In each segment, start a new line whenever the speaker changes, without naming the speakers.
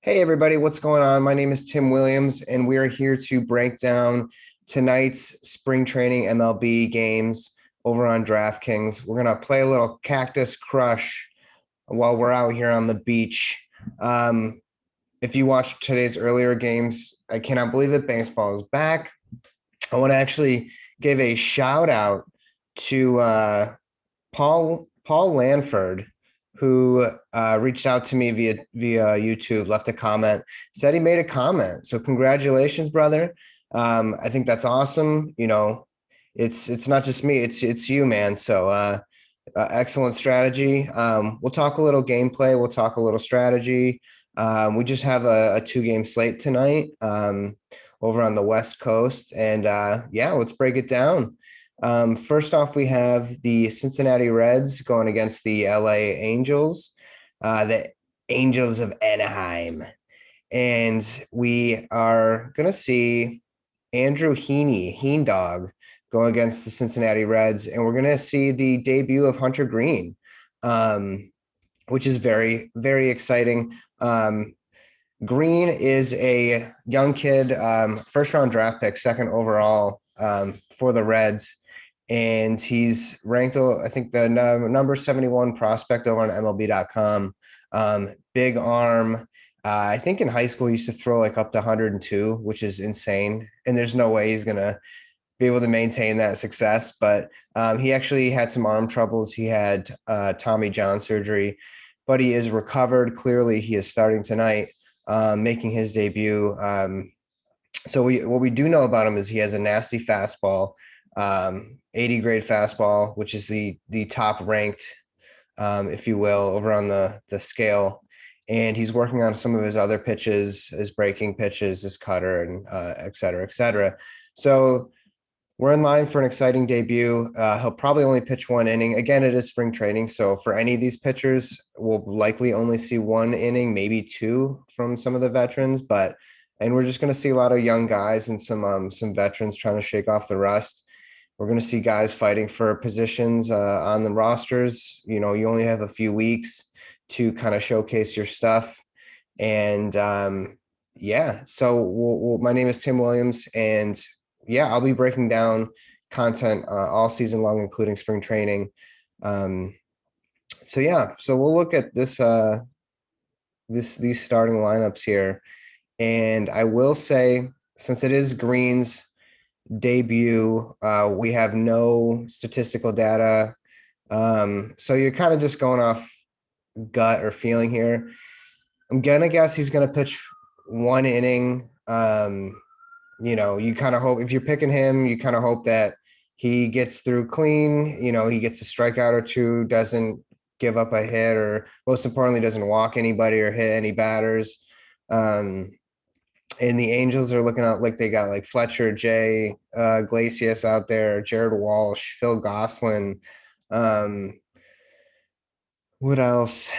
Hey everybody, what's going on? My name is Tim Williams, and we are here to break down tonight's spring training MLB games over on DraftKings. We're gonna play a little Cactus Crush while we're out here on the beach. Um, if you watched today's earlier games, I cannot believe that baseball is back. I want to actually give a shout out to Paul Lanford, who reached out to me via YouTube, left a comment, said he made a comment. So congratulations, brother. I think that's awesome. You know, it's not just me, it's you, man. So excellent strategy. We'll talk a little gameplay. We'll talk a little strategy. We just have a two-game slate tonight over on the West Coast, and yeah, let's break it down. First off, we have the Cincinnati Reds going against the LA Angels, the Angels of Anaheim. And we are going to see Andrew Heaney, Heen Dog, go against the Cincinnati Reds. And we're going to see the debut of Hunter Greene, which is very, very exciting. Greene is a young kid, first round draft pick, second overall for the Reds. And he's ranked, I think, the number 71 prospect over on MLB.com. Big arm. I think in high school he used to throw like up to 102, which is insane. And there's no way he's going to be able to maintain that success. But he actually had some arm troubles. He had Tommy John surgery, but he is recovered. Clearly, he is starting tonight, making his debut. So what we do know about him is he has a nasty fastball, 80 grade fastball, which is the top ranked, if you will, over on the scale. And he's working on some of his other pitches, his breaking pitches, his cutter, and et cetera, et cetera. So we're in line for an exciting debut. He'll probably only pitch one inning. Again, it is spring training. So for any of these pitchers, we'll likely only see one inning, maybe two from some of the veterans. And we're just going to see a lot of young guys and some veterans trying to shake off the rust. We're going to see guys fighting for positions on the rosters. You know, you only have a few weeks to kind of showcase your stuff. And yeah, so my name is Tim Williams, and yeah, I'll be breaking down content all season long, including spring training. So yeah, so we'll look at these starting lineups here. And I will say, since it is Greene's debut, we have no statistical data. So you're kind of just going off gut or feeling here. I'm gonna guess he's gonna pitch one inning. You know, you kind of hope, if you're picking him, you kind of hope that he gets through clean. You know, he gets a strikeout or two, doesn't give up a hit, or most importantly, doesn't walk anybody or hit any batters. And the Angels are looking out like they got like Fletcher, Jay, Glacius out there, Jared Walsh, Phil Gosselin. What else?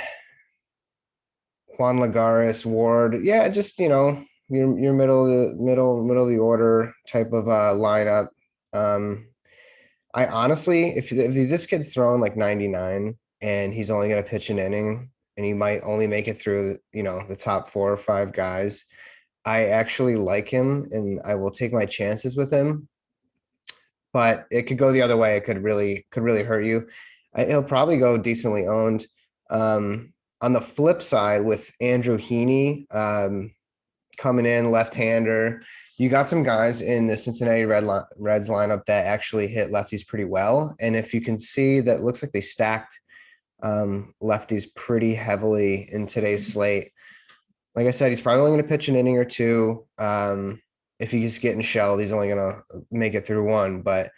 Juan Lagares, Ward. Yeah, just, you know, your middle of the order type of lineup. I honestly, if this kid's throwing like 99 and he's only going to pitch an inning and he might only make it through, you know, the top 4 or 5 guys, I actually like him and I will take my chances with him. But it could go the other way. It could really hurt you. He'll probably go decently owned. On the flip side, with Andrew Heaney coming in, left-hander, you got some guys in the Cincinnati Reds lineup that actually hit lefties pretty well. And if you can see, that looks like they stacked lefties pretty heavily in today's slate. Like I said, he's probably only going to pitch an inning or two. If he's getting shelled, he's only going to make it through one. But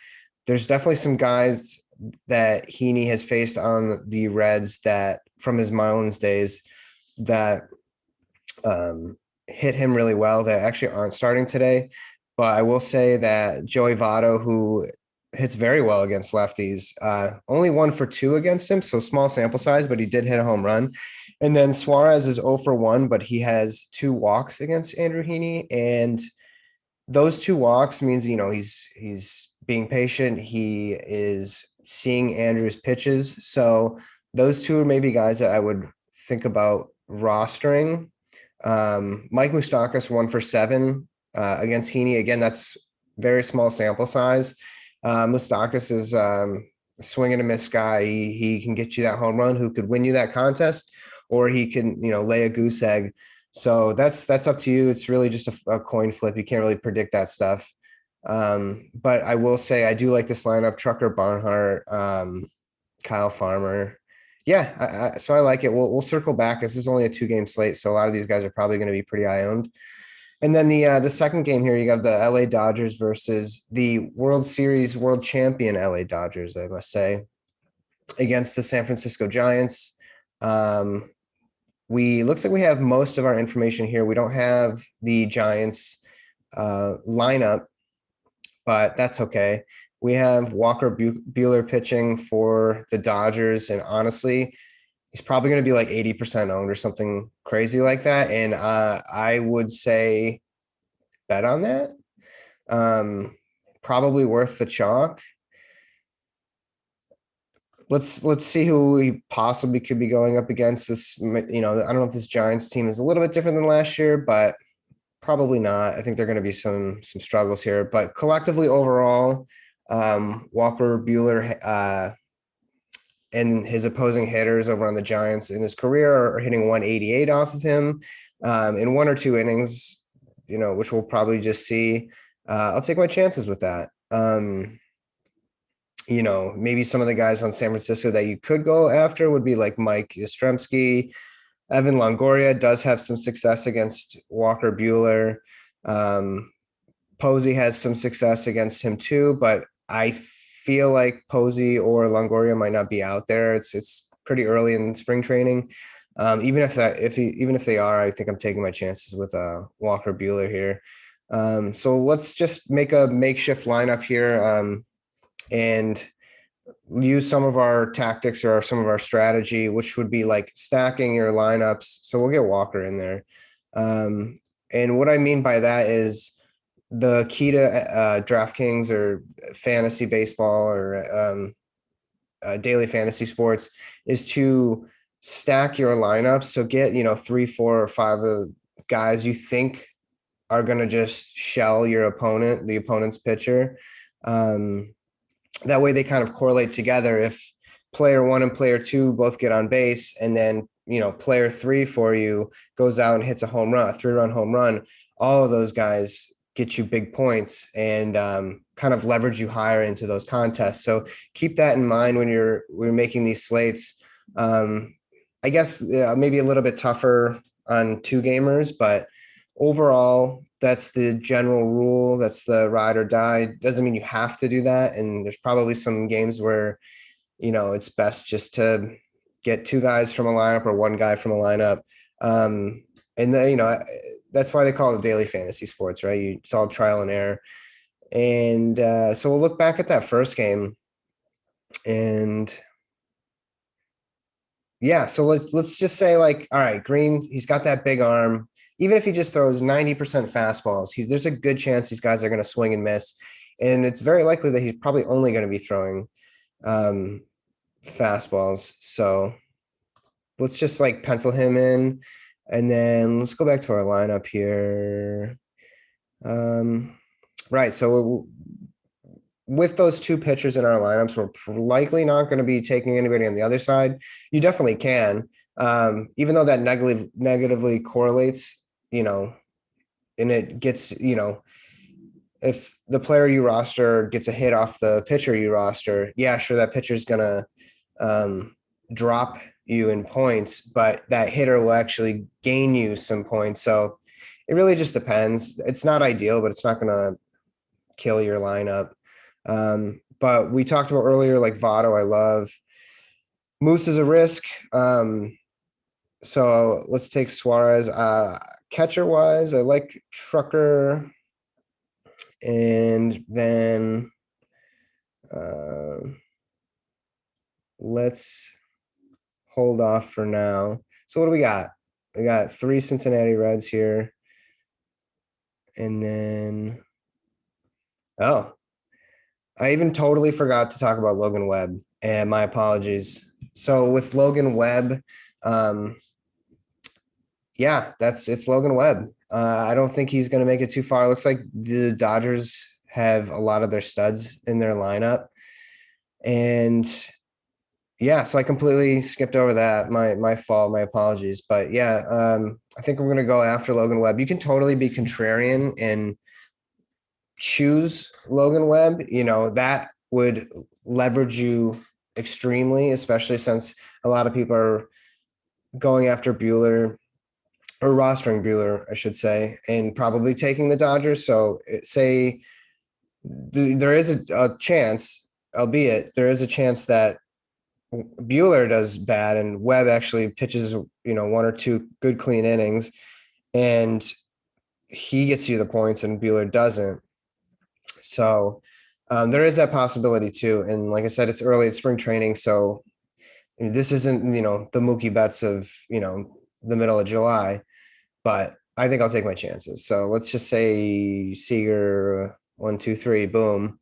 there's definitely some guys that Heaney has faced on the Reds that from his Marlins days that hit him really well that actually aren't starting today. But I will say that Joey Votto, who hits very well against lefties, only 1 for 2 against him, so small sample size, but he did hit a home run. And then Suarez is 0 for 1, but he has 2 walks against Andrew Heaney, and those 2 walks means, you know, he's being patient. He is seeing Andrew's pitches. So those 2 are maybe guys that I would think about rostering. Mike Moustakas 1 for 7 against Heaney. Again, that's very small sample size. Moustakas is a swing and a miss guy. He can get you that home run who could win you that contest, or he can, lay a goose egg. So that's up to you. It's really just a coin flip. You can't really predict that stuff. But I will say I do like this lineup: Trucker, Barnhart, Kyle Farmer. Yeah, so I like it. We'll circle back. This is only a 2-game slate, so a lot of these guys are probably going to be pretty high owned. And then the second game here, you got the LA Dodgers versus the World Series world champion LA Dodgers, I must say, against the San Francisco Giants. Looks like we have most of our information here. We don't have the Giants lineup, but that's okay. We have Walker Buehler pitching for the Dodgers, and honestly, he's probably going to be like 80% owned or something crazy like that. And I would say bet on that. Probably worth the chalk. Let's see who we possibly could be going up against this. I don't know if this Giants team is a little bit different than last year, but probably not. I think there are going to be some struggles here, but collectively overall, Walker Buehler and his opposing hitters over on the Giants in his career are hitting 188 off of him in 1 or 2 innings, which we'll probably just see. I'll take my chances with that. Maybe some of the guys on San Francisco that you could go after would be like Mike Yastrzemski. Evan Longoria does have some success against Walker Buehler. Posey has some success against him too, but I feel like Posey or Longoria might not be out there. It's pretty early in spring training. Even if they are, I think I'm taking my chances with Walker Buehler here. So let's just make a makeshift lineup here and use some of our tactics or some of our strategy, which would be like stacking your lineups. So we'll get Walker in there. And what I mean by that is the key to DraftKings or fantasy baseball or daily fantasy sports is to stack your lineups. So get, 3, 4, or 5 of the guys you think are going to just shell the opponent's pitcher. That way they kind of correlate together. If player 1 and player 2 both get on base, and then, player 3 for you goes out and hits a 3-run home run, all of those guys get you big points and kind of leverage you higher into those contests. So keep that in mind when we're making these slates. I guess maybe a little bit tougher on 2-gamers, but overall, that's the general rule. That's the ride or die. Doesn't mean you have to do that. And there's probably some games where, it's best just to get 2 guys from a lineup or 1 guy from a lineup. And then, that's why they call it daily fantasy sports, right? It's all trial and error. And so we'll look back at that first game. And yeah, so let's just say like, all right, Greene, he's got that big arm. Even if he just throws 90% fastballs, there's a good chance these guys are going to swing and miss. And it's very likely that he's probably only going to be throwing fastballs. So let's just like pencil him in. And then let's go back to our lineup here. Right. So with those 2 pitchers in our lineups, we're likely not going to be taking anybody on the other side. You definitely can. Even though that negatively correlates, and it gets, if the player you roster gets a hit off the pitcher you roster, yeah, sure, that pitcher's going to drop you in points, but that hitter will actually gain you some points. So it really just depends. It's not ideal, but it's not going to kill your lineup. But we talked about earlier, like Votto, I love. Moose is a risk. So let's take Suarez. Catcher wise, I like Trucker. And then let's hold off for now. So what do we got? We got 3 Cincinnati Reds here. And then, I even totally forgot to talk about Logan Webb, and my apologies. So with Logan Webb, Yeah, it's Logan Webb. I don't think he's going to make it too far. It looks like the Dodgers have a lot of their studs in their lineup. And yeah, so I completely skipped over that. My fault, my apologies. But yeah, I think we're going to go after Logan Webb. You can totally be contrarian and choose Logan Webb. That would leverage you extremely, especially since a lot of people are going after Bueller or rostering Bueller, I should say, and probably taking the Dodgers. So say there is a chance, albeit there is a chance that Bueller does bad and Webb actually pitches, one or two good clean innings, and he gets you the points and Bueller doesn't. So there is that possibility too. And like I said, it's early, it's spring training, so this isn't the Mookie Betts of the middle of July. But I think I'll take my chances. So let's just say Seager, 1, 2, 3, boom.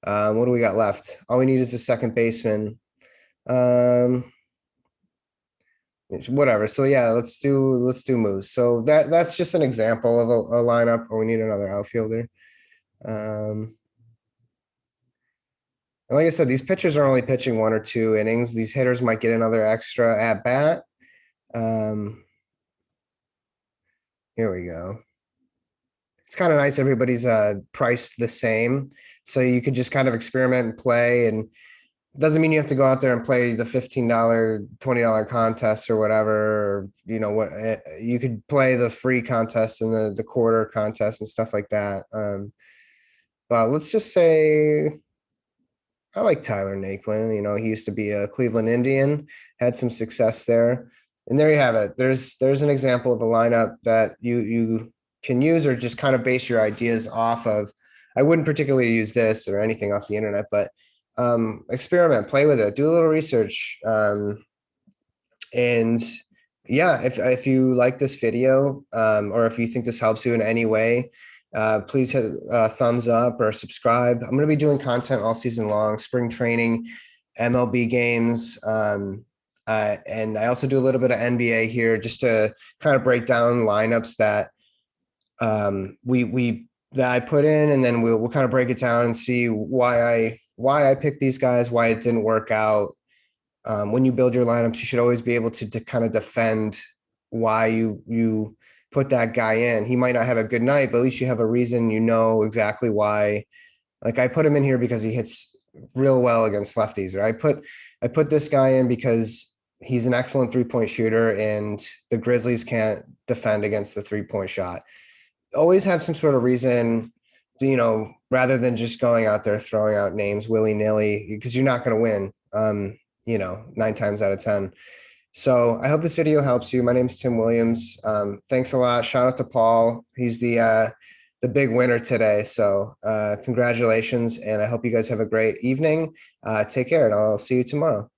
What do we got left? All we need is a second baseman. Whatever. So yeah, let's do Moose. So that's just an example of a lineup where we need another outfielder. And like I said, these pitchers are only pitching 1 or 2 innings. These hitters might get another extra at bat. Here we go. It's kind of nice. Everybody's priced the same. So you could just kind of experiment and play. And it doesn't mean you have to go out there and play the $15, $20 contests or whatever. Or, what you could play the free contests and the quarter contests and stuff like that. But let's just say I like Tyler Naquin. He used to be a Cleveland Indian, had some success there. And there you have it. There's an example of a lineup that you can use or just kind of base your ideas off of. I wouldn't particularly use this or anything off the internet, but experiment, play with it, do a little research. And yeah, if you like this video or if you think this helps you in any way, please hit thumbs up or subscribe. I'm going to be doing content all season long, spring training, MLB games. And I also do a little bit of NBA here just to kind of break down lineups that that I put in, and then we'll kind of break it down and see why I picked these guys, why it didn't work out. When you build your lineups, you should always be able to kind of defend why you put that guy in. He might not have a good night, but at least you have a reason, exactly why. Like I put him in here because he hits real well against lefties, or I put this guy in because he's an excellent 3-point shooter and the Grizzlies can't defend against the 3-point shot. Always have some sort of reason, rather than just going out there throwing out names willy-nilly, because you're not going to win, 9 times out of 10. So I hope this video helps you. My name is Tim Williams. Thanks a lot. Shout out to Paul. He's the big winner today. So congratulations. And I hope you guys have a great evening. Take care and I'll see you tomorrow.